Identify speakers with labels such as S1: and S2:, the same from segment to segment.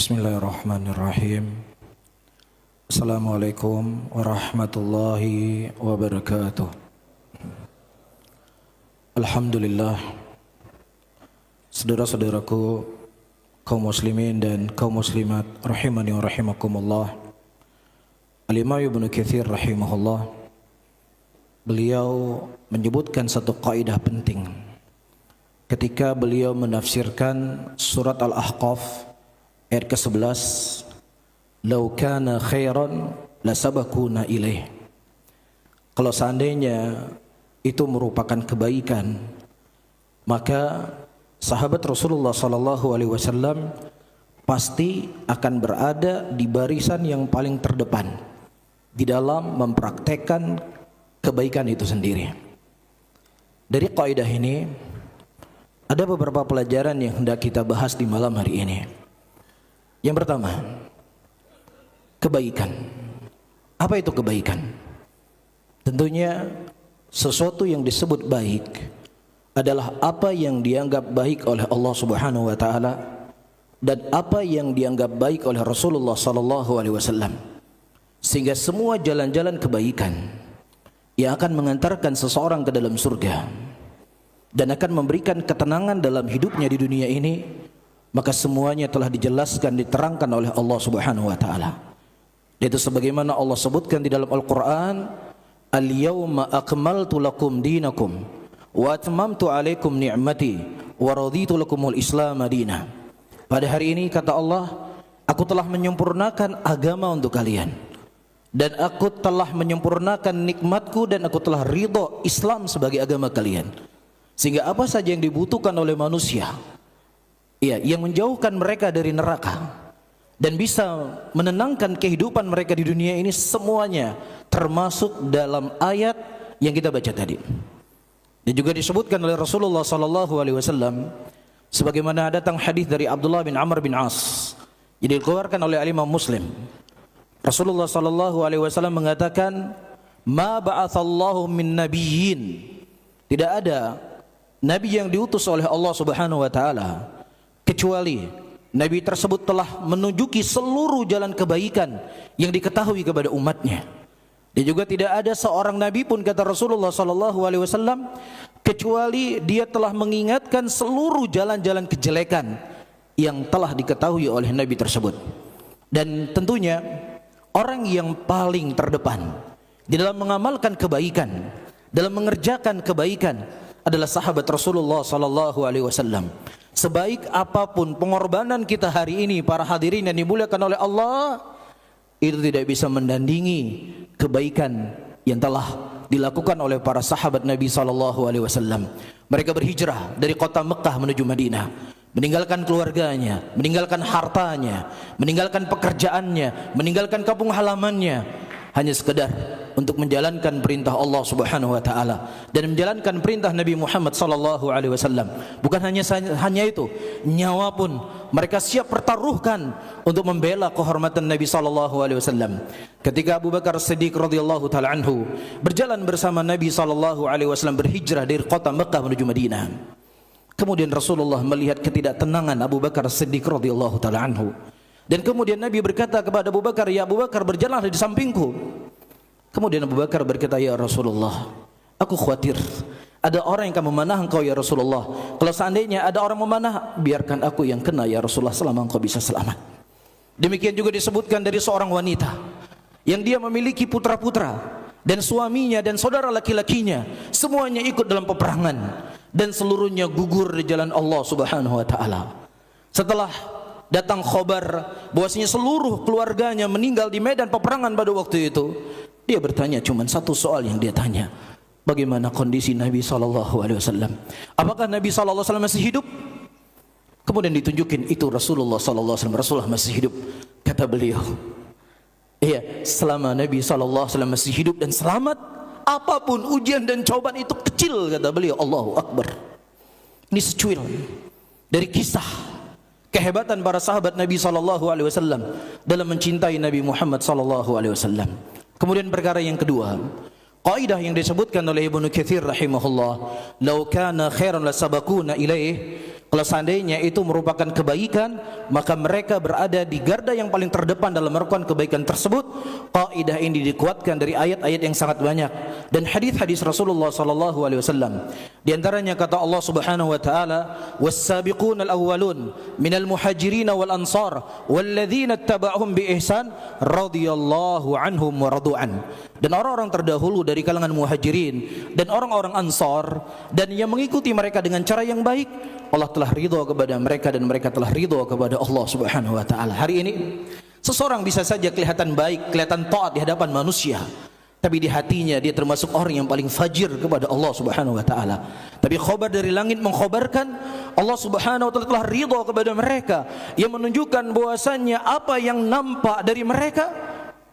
S1: Bismillahirrahmanirrahim. Assalamualaikum warahmatullahi wabarakatuh. Alhamdulillah, saudara-saudaraku kaum muslimin dan kaum muslimat rahimani wa rahimakumullah. Al-Imam Ibnu Katsir rahimahullah, beliau menyebutkan satu kaidah penting ketika beliau menafsirkan surat Al-Ahqaf ayat ke-11, "Lau kana khairan lasabaquna ilaih." Kalau seandainya itu merupakan kebaikan, maka sahabat Rasulullah sallallahu alaihi wasallam pasti akan berada di barisan yang paling terdepan di dalam mempraktekkan kebaikan itu sendiri. Dari kaidah ini ada beberapa pelajaran yang hendak kita bahas di malam hari ini. Yang pertama, kebaikan. Apa itu kebaikan? Tentunya sesuatu yang disebut baik adalah apa yang dianggap baik oleh Allah Subhanahu wa taala dan apa yang dianggap baik oleh Rasulullah sallallahu alaihi wasallam. Sehingga semua jalan-jalan kebaikan yang akan mengantarkan seseorang ke dalam surga dan akan memberikan ketenangan dalam hidupnya di dunia ini, maka semuanya telah dijelaskan, diterangkan oleh Allah Subhanahu wa taala. Itu sebagaimana Allah sebutkan di dalam Al-Qur'an, "Al-yauma akmaltu lakum dinakum wa atmamtu 'alaikum ni'mati wa raditu lakumul Islam madina." Pada hari ini kata Allah, aku telah menyempurnakan agama untuk kalian dan aku telah menyempurnakan nikmatku dan aku telah ridho Islam sebagai agama kalian. Sehingga apa saja yang dibutuhkan oleh manusia, yang menjauhkan mereka dari neraka dan bisa menenangkan kehidupan mereka di dunia ini, semuanya termasuk dalam ayat yang kita baca tadi. Dan juga disebutkan oleh Rasulullah sallallahu alaihi wasallam sebagaimana datang hadis dari Abdullah bin Amr bin As yang dikeluarkan oleh Imam Muslim. Rasulullah sallallahu alaihi wasallam mengatakan, "Ma ba'atsallahu min nabiyyin." Tidak ada nabi yang diutus oleh Allah Subhanahu wa taala kecuali nabi tersebut telah menunjuki seluruh jalan kebaikan yang diketahui kepada umatnya. Dan juga tidak ada seorang nabi pun, kata Rasulullah sallallahu alaihi wasallam, kecuali dia telah mengingatkan seluruh jalan-jalan kejelekan yang telah diketahui oleh nabi tersebut. Dan tentunya orang yang paling terdepan di dalam mengamalkan kebaikan, dalam mengerjakan kebaikan adalah sahabat Rasulullah sallallahu alaihi wasallam. Sebaik apapun pengorbanan kita hari ini, para hadirin yang dimuliakan oleh Allah, itu tidak bisa mendandingi kebaikan yang telah dilakukan oleh para sahabat Nabi sallallahu alaihi wasallam. Mereka berhijrah dari kota Mekah menuju Madinah, meninggalkan keluarganya, meninggalkan hartanya, meninggalkan pekerjaannya, meninggalkan kampung halamannya, hanya sekedar untuk menjalankan perintah Allah Subhanahu wa taala dan menjalankan perintah Nabi Muhammad sallallahu alaihi wasallam. Bukan hanya itu, nyawa pun mereka siap pertaruhkan untuk membela kehormatan Nabi sallallahu alaihi wasallam. Ketika Abu Bakar Siddiq radhiyallahu taala anhu berjalan bersama Nabi sallallahu alaihi wasallam berhijrah dari kota Mekah menuju Madinah, kemudian Rasulullah melihat ketidaktenangan Abu Bakar Siddiq radhiyallahu taala anhu. Dan kemudian Nabi berkata kepada Abu Bakar, "Ya Abu Bakar, berjalanlah di sampingku." Kemudian Abu Bakar berkata, "Ya Rasulullah, aku khawatir ada orang yang akan memanah engkau ya Rasulullah. Kalau seandainya ada orang memanah, biarkan aku yang kena ya Rasulullah selama engkau bisa selamat." Demikian juga disebutkan dari seorang wanita yang dia memiliki putra-putra dan suaminya dan saudara laki-lakinya semuanya ikut dalam peperangan dan seluruhnya gugur di jalan Allah Subhanahu wa taala. Setelah datang khabar bahwasanya seluruh keluarganya meninggal di medan peperangan pada waktu itu, dia bertanya cuma satu soal yang dia tanya, bagaimana kondisi Nabi sallallahu alaihi wasallam? Apakah Nabi sallallahu alaihi wasallam masih hidup? Kemudian ditunjukin itu Rasulullah sallallahu alaihi wasallam, Rasulullah masih hidup. Kata beliau, iya, selama Nabi sallallahu alaihi wasallam masih hidup dan selamat, apapun ujian dan cobaan itu kecil, kata beliau. Allahu Akbar. Ini secuil dari kisah kehebatan para sahabat Nabi sallallahu alaihi wasallam dalam mencintai Nabi Muhammad sallallahu alaihi wasallam. Kemudian perkara yang kedua, kaidah yang disebutkan oleh Ibnu Katsir rahimahullah, "Lau kana khairan lasabaquna ilaih." Kalau seandainya itu merupakan kebaikan, maka mereka berada di garda yang paling terdepan dalam melakukan kebaikan tersebut. Kaidah ini dikuatkan dari ayat-ayat yang sangat banyak dan hadis-hadis Rasulullah sallallahu alaihi wasallam. Di antaranya kata Allah Subhanahu wa taala, "Was-sabiqunal awwalun minal muhajirin wal ansar walladzina ittaba'uhum bi ihsan radhiyallahu anhum wa radu'an." Dan orang-orang terdahulu dari kalangan muhajirin dan orang-orang ansar dan yang mengikuti mereka dengan cara yang baik, Allah telah ridha kepada mereka dan mereka telah ridha kepada Allah Subhanahu wa taala. Hari ini seseorang bisa saja kelihatan baik, kelihatan taat di hadapan manusia, tapi di hatinya dia termasuk orang yang paling fajir kepada Allah Subhanahu wa taala. Tapi khabar dari langit mengkhabarkan Allah Subhanahu wa taala telah ridha kepada mereka, yang menunjukkan bahwasannya apa yang nampak dari mereka,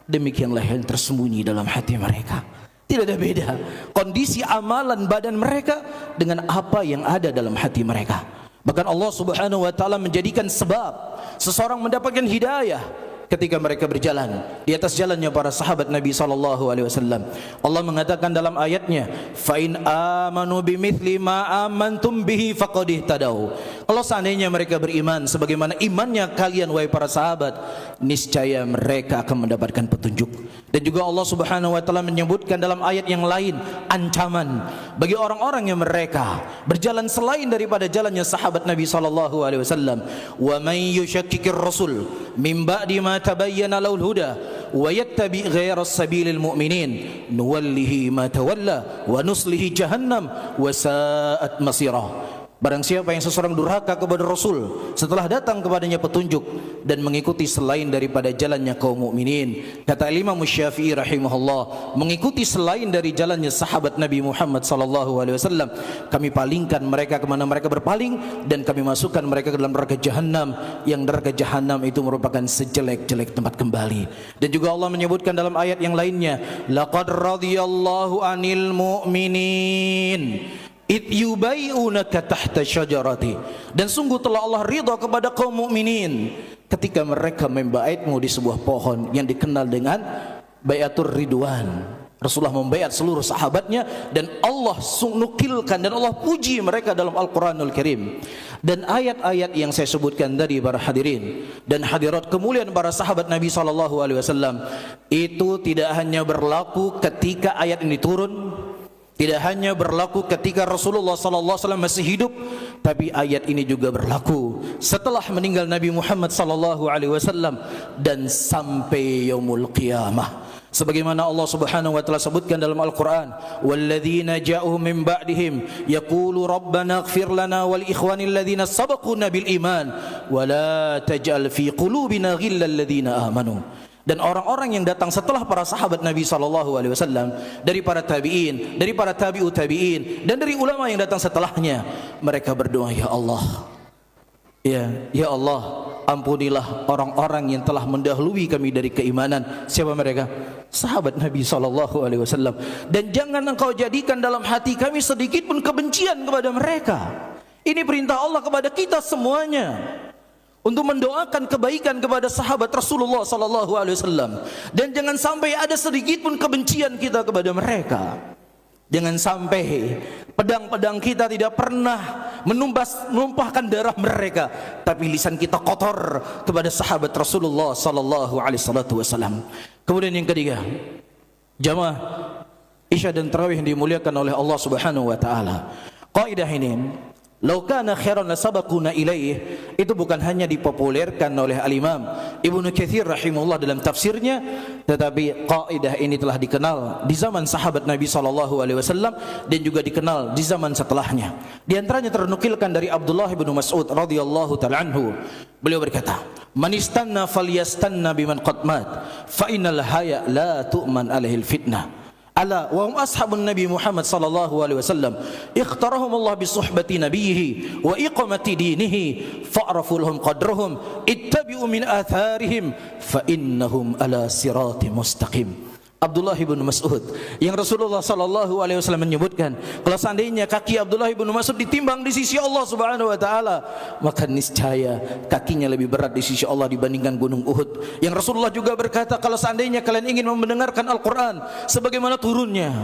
S1: demikianlah yang tersembunyi dalam hati mereka. Tidak ada beda kondisi amalan badan mereka dengan apa yang ada dalam hati mereka. Bahkan Allah Subhanahu wa taala menjadikan sebab seseorang mendapatkan hidayah ketika mereka berjalan di atas jalannya para sahabat Nabi sallallahu alaihi wasallam. Allah mengatakan dalam ayatnya, "Fa in amanu bimithli ma amantum bihi faqad ihtadaw." Kalau seandainya mereka beriman sebagaimana imannya kalian wahai para sahabat, niscaya mereka akan mendapatkan petunjuk. Dan juga Allah Subhanahu wa taala menyebutkan dalam ayat yang lain ancaman bagi orang-orang yang mereka berjalan selain daripada jalannya sahabat Nabi sallallahu alaihi wasallam. "Wa may yushakkikir rasul min ba'di ma tabayyana lahul huda wa yattabi' ghayra sabilil mu'minin nuwallihi ma tawalla wa nuslihi jahannam wa sa'at masira." Barang siapa yang seseorang durhaka kepada Rasul setelah datang kepadanya petunjuk dan mengikuti selain daripada jalannya kaum mukminin, kata Imam Syafi'i rahimahullah, mengikuti selain dari jalannya sahabat Nabi Muhammad sallallahu alaihi wasallam, kami palingkan mereka kemana mereka berpaling dan kami masukkan mereka ke dalam neraka jahanam, yang neraka jahanam itu merupakan sejelek-jelek tempat kembali. Dan juga Allah menyebutkan dalam ayat yang lainnya, laqad radhiyallahu 'anil mu'minin id yubay'unaka tahta syajarati. Dan sungguh telah Allah ridha kepada kaum mukminin ketika mereka membaitmu di sebuah pohon yang dikenal dengan Baiatur Ridwan. Rasulullah membaiat seluruh sahabatnya dan Allah nukilkan dan Allah puji mereka dalam Al-Quranul Karim. Dan ayat-ayat yang saya sebutkan tadi para hadirin dan hadirat kemuliaan para sahabat Nabi SAW itu tidak hanya berlaku ketika ayat ini turun, tidak hanya berlaku ketika Rasulullah SAW masih hidup, tapi ayat ini juga berlaku setelah meninggal Nabi Muhammad SAW dan sampai yaumul qiyamah. Sebagaimana Allah Subhanahu wa taala sebutkan dalam Al-Qur'an, "Walladzina ja'u min ba'dihim yaqulu rabbana ighfir lana wal ikhwanil ladzina sabaquna bil iman wa la taj'al fi qulubina ghillal ladzina amanu." Dan orang-orang yang datang setelah para sahabat Nabi SAW, dari para tabi'in, dari para tabi'ut tabi'in, dan dari ulama yang datang setelahnya, mereka berdoa, "Ya Allah, ya Allah, ampunilah orang-orang yang telah mendahului kami dari keimanan." Siapa mereka? Sahabat Nabi SAW. "Dan jangan engkau jadikan dalam hati kami sedikit pun kebencian kepada mereka." Ini perintah Allah kepada kita semuanya untuk mendoakan kebaikan kepada sahabat Rasulullah SAW, dan jangan sampai ada sedikit pun kebencian kita kepada mereka. Jangan sampai pedang-pedang kita tidak pernah menumpahkan darah mereka, tapi lisan kita kotor kepada sahabat Rasulullah SAW. Kemudian yang ketiga, jamaah Isya dan Tarawih yang dimuliakan oleh Allah Subhanahu wa taala. Kaidah ini, "Lau kana khairan lasabaquna ilaih," itu bukan hanya dipopulerkan oleh Al-Imam Ibnu Katsir rahimahullah dalam tafsirnya, tetapi kaidah ini telah dikenal di zaman sahabat Nabi SAW dan juga dikenal di zaman setelahnya. Di antaranya ternukilkan dari Abdullah bin Mas'ud radhiyallahu ta'ala anhu. Beliau berkata, "Man istanna falyastanna biman qad mat, fa innal haya la tu'man alaihil fitnah. Ala wa hum ashabun Nabi Muhammad sallallahu alaihi wasallam ikhtarahum Allah bi suhbati nabiyhi wa iqamati dinihi fa'rafu lahum qadrahum ittabi'u min atharihim fa innahum ala siratim mustaqim." Abdullah bin Mas'ud, yang Rasulullah sallallahu alaihi wasallam menyebutkan, kalau seandainya kaki Abdullah bin Mas'ud ditimbang di sisi Allah Subhanahu wa taala, maka niscaya kakinya lebih berat di sisi Allah dibandingkan gunung Uhud. Yang Rasulullah juga berkata, kalau seandainya kalian ingin mendengarkan Al-Qur'an sebagaimana turunnya,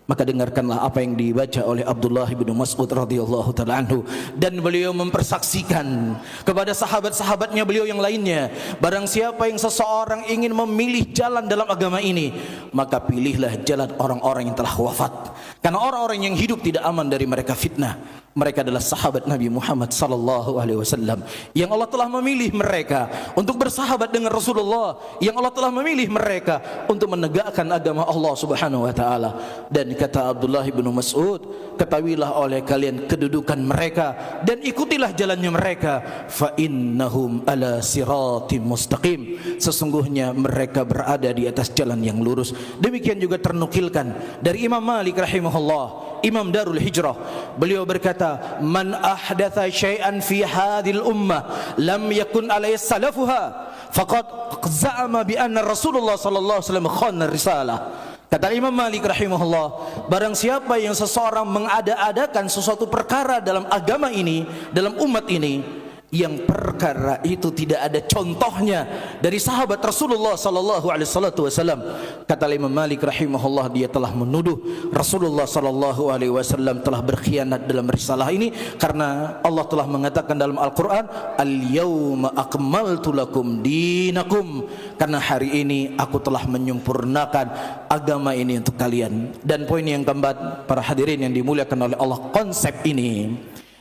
S1: Maka dengarkanlah apa yang dibaca oleh Abdullah bin Mas'ud radhiyallahu taala anhu, dan beliau mempersaksikan kepada sahabat-sahabatnya beliau yang lainnya, barang siapa yang seseorang ingin memilih jalan dalam agama ini, maka pilihlah jalan orang-orang yang telah wafat, karena orang-orang yang hidup tidak aman dari mereka fitnah. Mereka adalah sahabat Nabi Muhammad sallallahu alaihi wasallam yang Allah telah memilih mereka untuk bersahabat dengan Rasulullah, yang Allah telah memilih mereka untuk menegakkan agama Allah Subhanahu wa taala. Dan kata Abdullah bin Mas'ud, ketahuilah oleh kalian kedudukan mereka dan ikutilah jalannya mereka, fa innahum ala siratim mustaqim, sesungguhnya mereka berada di atas jalan yang lurus. Demikian juga ternukilkan dari Imam Malik rahimahullah, Imam Darul Hijrah, beliau berkata, man ahdatha syai'an fi hadhil ummah lam yakun alaihi salafuha faqad za'ama bi anna Rasulullah sallallahu alaihi wasallam khana risalah. Kata Imam Malik rahimahullah, barang siapa yang seseorang mengada-adakan sesuatu perkara dalam agama ini, dalam umat ini, yang perkara itu tidak ada contohnya dari sahabat Rasulullah sallallahu alaihi wasallam, kata Imam Malik rahimahullah, dia telah menuduh Rasulullah sallallahu alaihi wasallam telah berkhianat dalam risalah ini, karena Allah telah mengatakan dalam Al-Qur'an, al-yauma akmaltu lakum dinakum, karena hari ini aku telah menyempurnakan agama ini untuk kalian. Dan poin yang keempat, para hadirin yang dimuliakan oleh Allah, konsep ini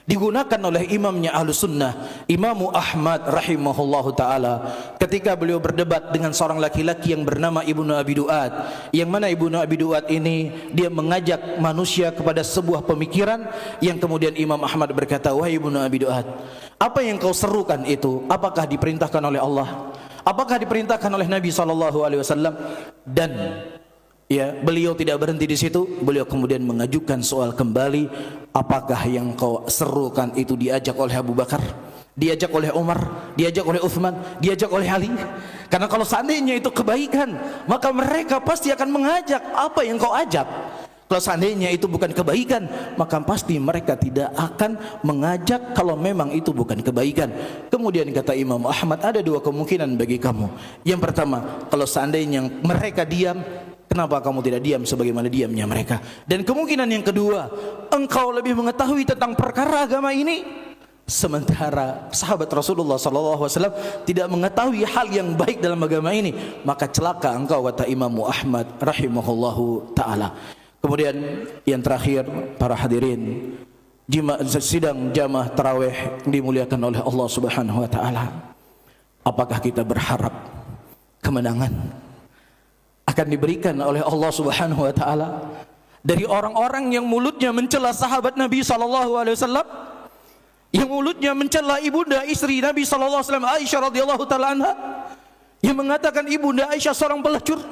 S1: digunakan oleh imamnya Ahlus Sunnah, Imam Ahmad rahimahullahu taala, ketika beliau berdebat dengan seorang laki-laki yang bernama Ibnu Abi Duat, yang mana Ibnu Abi Duat ini dia mengajak manusia kepada sebuah pemikiran yang kemudian Imam Ahmad berkata, wahai Ibnu Abi Duat, apa yang kau serukan itu apakah diperintahkan oleh Allah? Apakah diperintahkan oleh Nabi sallallahu alaihi wasallam? Dan ya, beliau tidak berhenti di situ. Beliau kemudian mengajukan soal kembali, apakah yang kau serukan itu diajak oleh Abu Bakar, diajak oleh Umar, diajak oleh Uthman, diajak oleh Ali? Karena kalau seandainya itu kebaikan, maka mereka pasti akan mengajak apa yang kau ajak. Kalau seandainya itu bukan kebaikan, maka pasti mereka tidak akan mengajak kalau memang itu bukan kebaikan. Kemudian kata Imam Ahmad, ada dua kemungkinan bagi kamu. Yang pertama, kalau seandainya mereka diam, kenapa kamu tidak diam sebagaimana diamnya mereka? Dan kemungkinan yang kedua, engkau lebih mengetahui tentang perkara agama ini, sementara sahabat Rasulullah SAW tidak mengetahui hal yang baik dalam agama ini, maka celaka engkau, kata Imam Ahmad rahimahullahu ta'ala. Kemudian yang terakhir, para hadirin sidang jamaah tarawih dimuliakan oleh Allah Subhanahu wa ta'ala, apakah kita berharap kemenangan akan diberikan oleh Allah Subhanahu wa ta'ala dari orang-orang yang mulutnya mencela sahabat Nabi sallallahu alaihi wasallam, yang mulutnya mencela ibunda istri Nabi sallallahu alaihi wasallam, Aisyah radhiyallahu taala anha, yang mengatakan ibunda Aisyah seorang pelacur?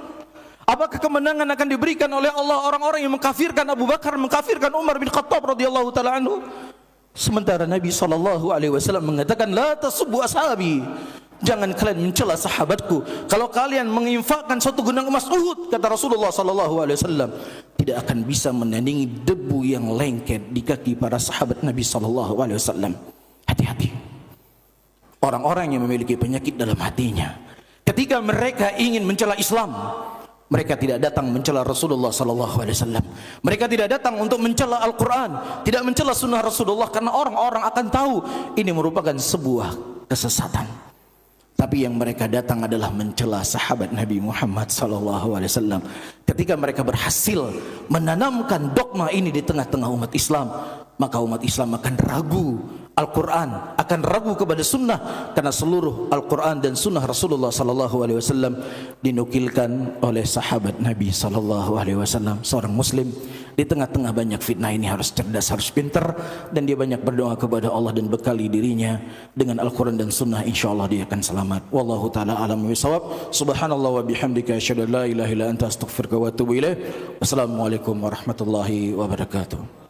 S1: Apakah kemenangan akan diberikan oleh Allah orang-orang yang mengkafirkan Abu Bakar, mengkafirkan Umar bin Khattab radhiyallahu taala anhu? Sementara Nabi sallallahu alaihi wasallam mengatakan, la tasubbu ashabi, jangan kalian mencela sahabatku. Kalau kalian menginfakkan satu gunung emas Uhud, kata Rasulullah sallallahu alaihi wasallam, tidak akan bisa menandingi debu yang lengket di kaki para sahabat Nabi sallallahu alaihi wasallam. Hati-hati orang-orang yang memiliki penyakit dalam hatinya. Ketika mereka ingin mencela Islam, mereka tidak datang mencela Rasulullah sallallahu alaihi wasallam. Mereka tidak datang untuk mencela Al-Qur'an, tidak mencela sunnah Rasulullah, karena orang-orang akan tahu ini merupakan sebuah kesesatan. Tapi yang mereka datang adalah mencela sahabat Nabi Muhammad sallallahu alaihi wasallam. Ketika mereka berhasil menanamkan dogma ini di tengah-tengah umat Islam, maka umat Islam akan ragu Al-Quran, akan ragu kepada sunnah, karena seluruh Al-Quran dan sunnah Rasulullah sallallahu alaihi wasallam dinukilkan oleh sahabat Nabi sallallahu alaihi wasallam. Seorang muslim di tengah-tengah banyak fitnah ini harus cerdas, harus pintar, dan dia banyak berdoa kepada Allah dan bekali dirinya dengan Al-Quran dan sunnah, insyaallah dia akan selamat. Wallahu taala alam bisawab. Subhanallah wa bihamdika asyhadu an la ilaha illa anta astaghfiruka wa atubu ilaik. Wassalamualaikum warahmatullahi wabarakatuh.